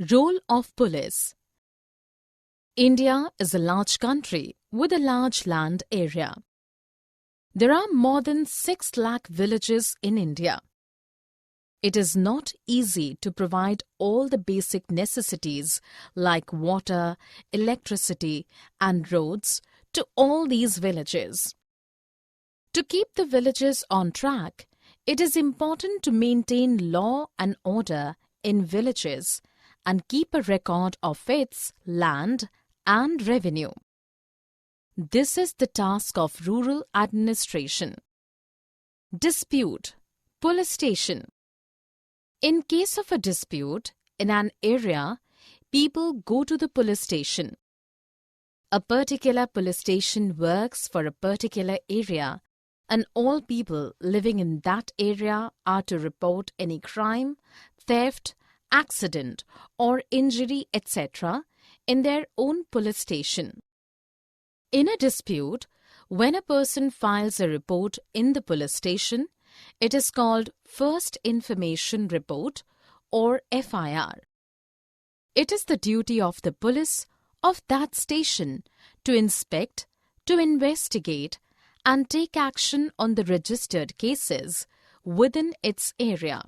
Role of police. India is a large country with a large land area. There are more than 6 lakh villages in India. It is not easy to provide all the basic necessities like water, electricity and roads to all these villages. To keep the villages on track, it is important to maintain law and order in villages and keep a record of its land and revenue. This is the task of rural administration. Dispute. Police station. In case of a dispute in an area, people go to the police station. A particular police station works for a particular area, and all people living in that area are to report any crime, theft, accident or injury, etc. in their own police station. In a dispute, when a person files a report in the police station, it is called First Information Report or FIR. It is the duty of the police of that station to inspect, to investigate and take action on the registered cases within its area.